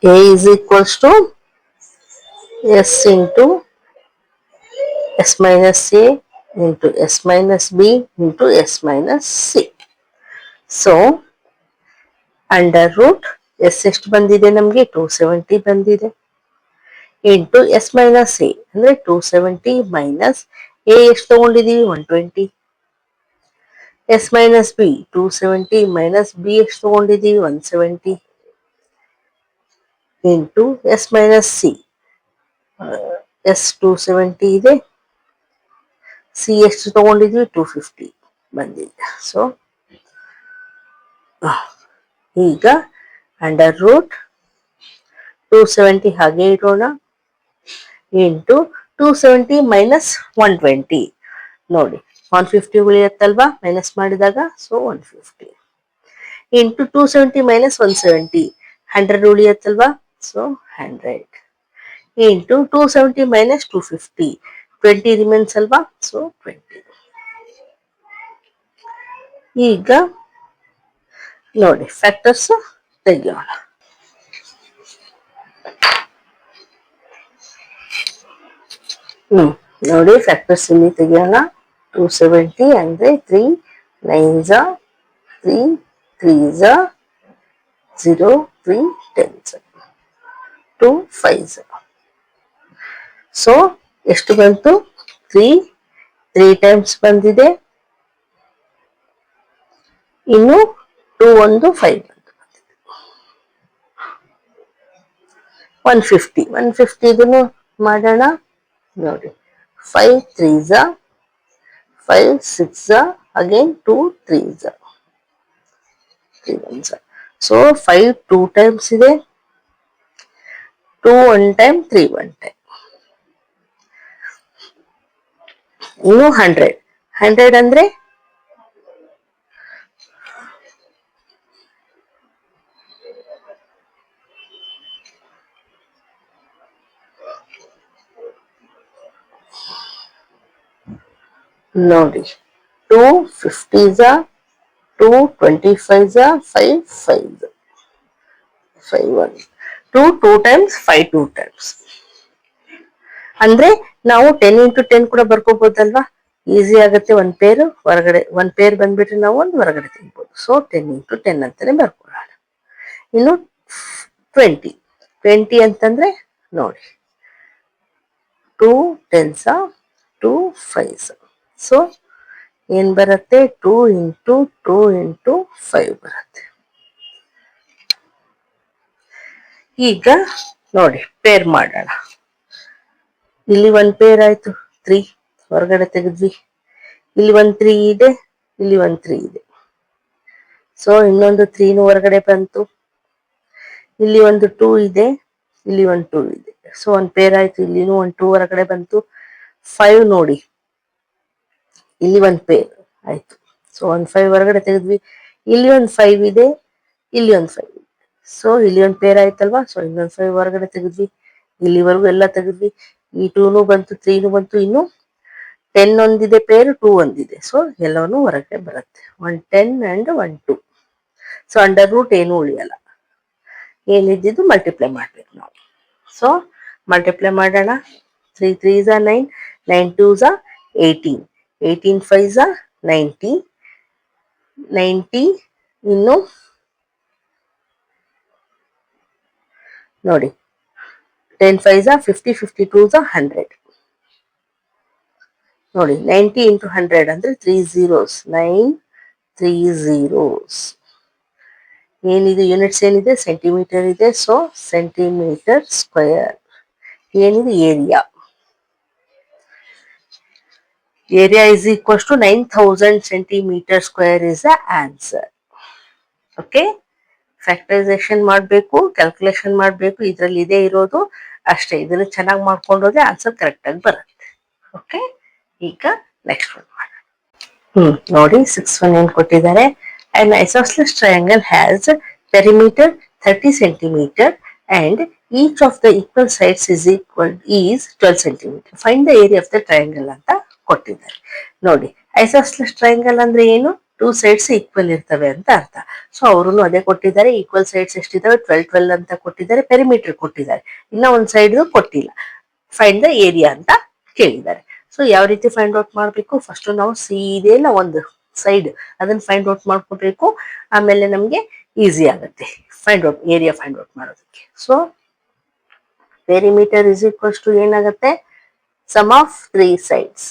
A: A is equals to S into S minus A into S minus B into S minus C. So under root S ಎಷ್ಟು ಬಂದಿದೆ ನಮಗೆ, 270 ಬಂದಿದೆ, ಇಂಟು ಎಸ್ ಮೈನಸ್ ಎ ಅಂದ್ರೆ 270 minus A ಎಷ್ಟು ತಗೊಂಡಿದೀವಿ, 120, S minus B 270 minus B ಎಷ್ಟು ತಗೊಂಡಿದೀವಿ, 170, into S minus C, S 270 ಇದೆ, ಸಿ ಎಷ್ಟು ತಗೊಂಡಿದ್ವಿ, 250 ಬಂದಿದೆ. ಸೊ ಈಗ ಅಂಡರ್ ರೂಟ್ 270 ಹಾಗೆ ಇಡೋಣ, ಇಂಟು 270 ಮೈನಸ್ 120 ನೋಡಿ 150 ಉಳಿಯತ್ತಲ್ವಾ ಮೈನಸ್ ಮಾಡಿದಾಗ. ಸೊ 150 ಇಂಟು 270 ಮೈನಸ್ 170 100 ಉಳಿಯತ್ತಲ್ವಾ. ಸೊ 100 ಇಂಟು 270 ಮೈನಸ್ 250 20 ರಿಮೈನ್ಸ್ ಅಲ್ವಾ. ಸೊ 20. ಈಗ ನೋಡಿ ಫ್ಯಾಕ್ಟರ್ಸ್ ತೆಗೆಯೋಣ. ನೋಡಿ ಫ್ಯಾಕ್ಟರ್ಸ್ ಇಲ್ಲಿ ತೆಗೆಯೋಣ. 270 ಅಂದ್ರೆ 3 9s 3 3s 0 3 10s 2 5s. So ಎಷ್ಟು ಬಂತು, 3 ಟೈಮ್ಸ್ ಬಂದಿದೆ, ಇನ್ನು 2 1 5 ಬಂತು, 150 ಇದನ್ನು ಮಾಡೋಣ ನೋಡಿ. 5 3s are 5 6s are again 2 3s are 3 1s are. So 5 2 times ಇದೆ, 2 1 time, 3 1 time. ಇನ್ನು 100 100 ಅಂದ್ರೆ ನೋಡಿ 2 50s are 2 25s are 5 5 5 1 2 2 times 5 2 times. ಅಂದ್ರೆ ನಾವು 10 into 10 ಕೂಡ ಬರ್ಕೋಬಹುದಲ್ವಾ, ಈಸಿ ಆಗುತ್ತೆ. ಒಂದ್ ಪೇರ್ ಹೊರಗಡೆ, ಒಂದ್ ಪೇರ್ ಬಂದ್ಬಿಟ್ರೆ ನಾವು ಒಂದು ಹೊರಗಡೆ ತೆಗಿಬಹುದು. ಸೊ 10 into 10 ಅಂತಾನೆ ಬರ್ಕೊಳ್ಳೋಣ. ಇನ್ನು 20 20 ಅಂತಂದ್ರೆ ನೋಡಿ 2 10s 2 5s. ಸೊ ಏನ್ ಬರುತ್ತೆ, 2 into 2 into 5 ಬರುತ್ತೆ. ಈಗ ನೋಡಿ ಪೇರ್ ಮಾಡೋಣ. ಇಲ್ಲಿ ಒಂದ್ ಪೇರ್ ಆಯ್ತು, 3 ಹೊರಗಡೆ ತೆಗೆದ್ವಿ. ಇಲ್ಲಿ ಒಂದ್ 3 ಇದೆ, ಇಲ್ಲಿ ಒಂದ್ 3 ಇದೆ. ಸೊ ಇನ್ನೊಂದು 3 ಹೊರಗಡೆ ಬಂತು. ಇಲ್ಲಿ ಒಂದು 2 ಇದೆ, ಇಲ್ಲಿ ಒಂದು 2 ಇದೆ. ಸೊ ಒಂದ್ ಪೇರ್ ಆಯ್ತು, ಇಲ್ಲಿನೂ ಒಂದು 2 ಹೊರಗಡೆ ಬಂತು. 5 ನೋಡಿ, ಇಲ್ಲಿ ಒಂದ್ ಪೇರ್ ಆಯ್ತು. ಸೊ ಒಂದ್ 5 ಹೊರಗಡೆ ತೆಗೆದ್ವಿ. ಇಲ್ಲಿ ಒಂದು 5 ಇದೆ, ಇಲ್ಲಿ ಒಂದು 5 ಇದೆ. ಸೊ ಇಲ್ಲಿ ಒಂದು ಪೇರ್ ಆಯ್ತಲ್ವಾ. ಸೊ ಇನ್ನೊಂದು 5 ಹೊರಗಡೆ ತೆಗೆದ್ವಿ. ಇಲ್ಲಿವರೆಗೂ ಎಲ್ಲ ತೆಗೆದ್ವಿ. ಈ 2 ಬಂತು, 3 ಬಂತು. ಇನ್ನು 10 ಒಂದಿದೆ ಪೇರ್, 2 ಒಂದಿದೆ. ಸೊ ಎಲ್ಲವನ್ನೂ ಹೊರಗಡೆ ಬರುತ್ತೆ. 1 10 and 1 2. ಸೊ ಅಂಡರ್ ರೂಟ್ ಏನು ಉಳಿಯಲ್ಲ. ಏನಿದ್ದು ಮಲ್ಟಿಪ್ಲೈ ಮಾಡ್ಬೇಕು ನಾವು. ಸೊ ಮಲ್ಟಿಪ್ಲೈ ಮಾಡೋಣ. 3 3s are 9, 9 2s are 18, 18 5s are 90, 90 ಇನ್ನು ನೋಡಿ 10 5s are 50, 52s are 100. ನೋಡಿ 90 into 100 ಅಂದ್ರೆ 3 zeros, 9 3 zeros. ಏನಿದೆ ಯೂನಿಟ್ಸ್ ಏನಿದೆ, ಸೆಂಟಿಮೀಟರ್ ಇದೆ. So centimetre square. ಏನಿದೆ area, area is equals to 9000 centimeter square is the answer. Okay, factorisation ಮಾಡಬೇಕು, ಕ್ಯಾಲ್ಕುಲೇಷನ್ ಮಾಡಬೇಕು. ಇದರಲ್ಲಿ ಇದೇ ಇರೋದು ಅಷ್ಟೇ. ಇದನ್ನು ಚೆನ್ನಾಗಿ ಮಾಡ್ಕೊಂಡೋದ್ರೆ ಆನ್ಸರ್ ಕರೆಕ್ಟ್ ಆಗಿ ಬರುತ್ತೆ. ಓಕೆ, ಈಗ ನೆಕ್ಸ್ಟ್ ಒನ್ ಮಾಡೋಣ. ನೋಡಿ 6 1 ಏನ್ ಕೊಟ್ಟಿದ್ದಾರೆ. An isosceles triangle has perimeter 30 centimeter and each of the equal sides is 12 centimeter. Find the area of the triangle ಅಂತ ಕೊಟ್ಟಿದ್ದಾರೆ. ನೋಡಿ ಐಸೋಸ್ಲೆಸ್ ಟ್ರಯಾಂಗಲ್ ಅಂದ್ರೆ ಏನು, 2 ಸೈಡ್ಸ್ ಈಕ್ವಲ್ ಇರ್ತವೆ ಅಂತ ಅರ್ಥ. ಸೊ ಅವರು ಅದೇ ಕೊಟ್ಟಿದ್ದಾರೆ. ಈಕ್ವಲ್ ಸೈಡ್ಸ್ ಎಷ್ಟಿದಾವೆ, 12 12 ಅಂತ ಕೊಟ್ಟಿದ್ದಾರೆ. ಪೆರಿಮೀಟರ್ ಕೊಟ್ಟಿದ್ದಾರೆ. ಇನ್ನ ಒಂದ್ ಸೈಡ್ ಕೊಟ್ಟಿಲ್ಲ. ಫೈಂಡ್ ದ ಏರಿಯಾ ಅಂತ ಕೇಳಿದ್ದಾರೆ. ಸೊ ಯಾವ ರೀತಿ ಫೈಂಡ್ ಔಟ್ ಮಾಡಬೇಕು, ಫಸ್ಟ್ ನಾವು ಸೀದೆ ಇಲ್ಲ ಒಂದು ಸೈಡ್ ಅದನ್ನ ಫೈಂಡ್ ಔಟ್ ಮಾಡ್ಕೋಬೇಕು. ಆಮೇಲೆ ನಮ್ಗೆ ಈಸಿ ಆಗುತ್ತೆ find out, area find out ಮಾಡೋದಕ್ಕೆ. So perimeter is equals to ಏನಾಗುತ್ತೆ, sum of 3 sides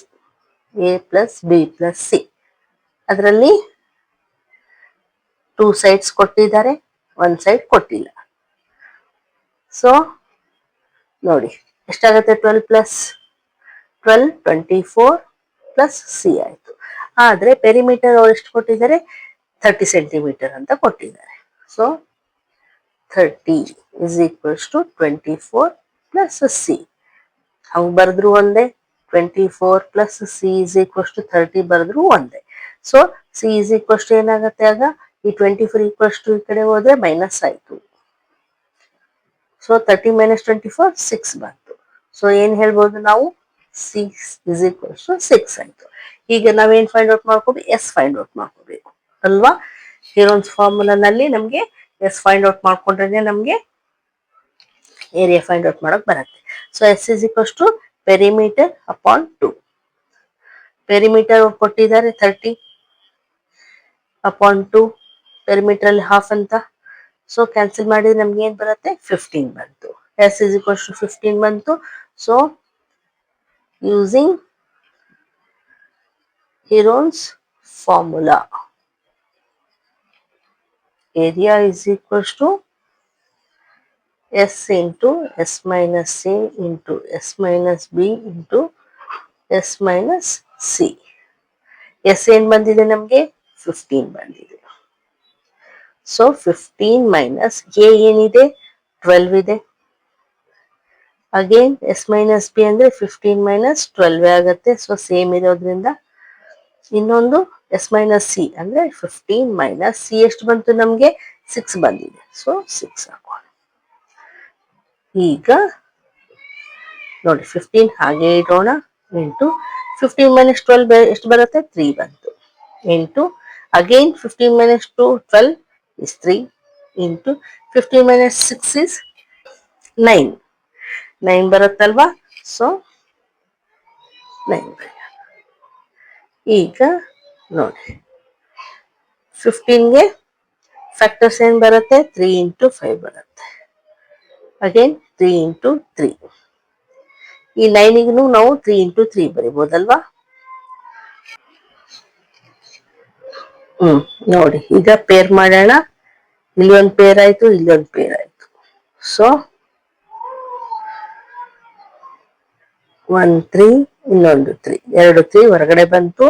A: a plus b plus c. ಅದರಲ್ಲಿ 2 sides ಕೊಟ್ಟಿದ್ದಾರೆ, 1 ಸೈಡ್ ಕೊಟ್ಟಿಲ್ಲ. ಸೊ ನೋಡಿ ಎಷ್ಟಾಗುತ್ತೆ, 12 plus 12 24 plus c ಆಯ್ತು. ಆದ್ರೆ ಪೆರಿಮೀಟರ್ ಅವ್ರು ಎಷ್ಟು ಕೊಟ್ಟಿದ್ದಾರೆ, 30 ಸೆಂಟಿಮೀಟರ್ ಅಂತ ಕೊಟ್ಟಿದ್ದಾರೆ. So 30 is equals to 24 plus c. ಹಂಗ್ ಬರೆದ್ರು ಒಂದೇ, 24 plus c is equals to 30 ಬರೆದ್ರು ಒಂದೇ. So c is equals to ಏನಾಗುತ್ತೆ, ಆಗ ಈ 24 equals to ಈ ಕಡೆ ಹೋದ್ರೆ ಮೈನಸ್ ಆಯ್ತು. ಸೊ 30 minus 24 6 ಬಂತು. ಸೊ ಏನ್ ಹೇಳ್ಬೋದು ನಾವು, 6 is equals to 6 ಆಯ್ತು. ಈಗ ನಾವೇನ್ ಫೈಂಡ್ ಔಟ್ ಮಾಡ್ಕೋಬೇಕು, ಎಸ್ ಫೈಂಡ್ ಔಟ್ ಮಾಡ್ಕೋಬೇಕು ಅಲ್ವಾ. ಹೀರೋನ್ಸ್ ಫಾರ್ಮುಲಾನಲ್ಲಿ ನಮ್ಗೆ ಎಸ್ ಫೈಂಡ್ ಔಟ್ ಮಾಡ್ಕೊಂಡ್ರೆ ನಮ್ಗೆ ಏರಿಯಾ ಫೈಂಡ್ ಔಟ್ ಮಾಡಕ್ ಬರುತ್ತೆ. So S is equals to perimeter upon 2. Perimeter ಕೊಟ್ಟಿದ್ದಾರೆ 30 ಅಪಾನ್ 2, ಪೆರಿಮೀಟರ್ ಅಲ್ಲಿ ಹಾಫ್ ಅಂತ. ಸೊ ಕ್ಯಾನ್ಸಲ್ ಮಾಡಿದ್ರೆ ನಮ್ಗೆ ಏನ್ ಬರುತ್ತೆ, 15 ಬಂತು. ಎಸ್ ಇಸ್ ಈಕ್ವಲ್ಸ್ ಟು 15 ಬಂತು. So using Heron's formula, area is equals to S into S minus A into S minus B into S minus C. S ಏನ್ ಬಂದಿದೆ ನಮ್ಗೆ 15 ಬಂದಿದೆ. ಸೊ 15 ಮೈನಸ್ ಎ ಏನಿದೆ 12 ಇದೆ. ಅಗೇನ್ ಎಸ್ ಮೈನಸ್ ಬಿ ಅಂದ್ರೆ 15 minus 12 ಆಗುತ್ತೆ. So same ಇರೋದ್ರಿಂದ ಇನ್ನೊಂದು ಎಸ್ ಮೈನಸ್ ಸಿ ಅಂದ್ರೆ 15 ಮೈನಸ್ ಸಿ ಎಷ್ಟು ಬಂತು ನಮ್ಗೆ 6 ಬಂದಿದೆ. ಸೊ 6 ಹಾಕೋಣ. ಈಗ ನೋಡಿ 15 ಹಾಗೆ ಇಡೋಣ. ಇಂಟು 15 ಮೈನಸ್ 12 ಎಷ್ಟು ಬರುತ್ತೆ 3 ಬಂತು. Into again 15 minus 2 12 is 3 into 15 minus 6 is 9 ಬರುತ್ತಲ್ವಾ. So 9. ಈಗ ನೋಡಿ 15ಗೆ ಫ್ಯಾಕ್ಟರ್ಸ್ ಏನ್ ಬರುತ್ತೆ 3 into 5 ಬರುತ್ತೆ. Again 3 into 3. ಈ 9ಗೂ ನಾವು 3 into 3 ಬರಿಬಹುದಲ್ವಾ. ನೋಡಿ ಈಗ ಪೇರ್ ಮಾಡೋಣ. ಇಲ್ಲಿ ಒಂದು ಪೇರ್ ಆಯ್ತು, ಇಲ್ಲಿ ಒಂದು ಪೇರ್ ಆಯ್ತು. ಸೊ 1 3 ಇನ್ನೊಂದು 3 ಎರಡು 3 ಹೊರಗಡೆ ಬಂತು.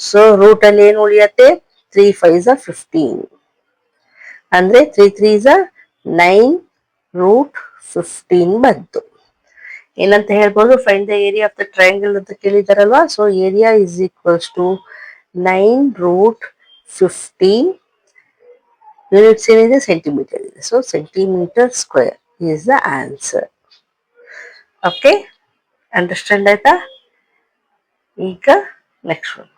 A: ಸೊ ರೂಟ್ ಅಲ್ಲಿ ಏನು ಉಳಿಯತ್ತೆ 3 5 15 ಅಂದ್ರೆ 3 3 9 ರೂಟ್ 15 ಬಂತು. ಏನಂತ ಹೇಳ್ಬೋದು find the area of the triangle ಅಂತ ಕೇಳಿದಾರಲ್ವಾ. So area is equals to 9 root 15. Units ಏನಿದೆ ಸೆಂಟಿಮೀಟರ್ ಇದೆ. So centimetre square is the answer. Okay, understand ಆಯ್ತಾ. ಈಗ ನೆಕ್ಸ್ಟ್ ಒನ್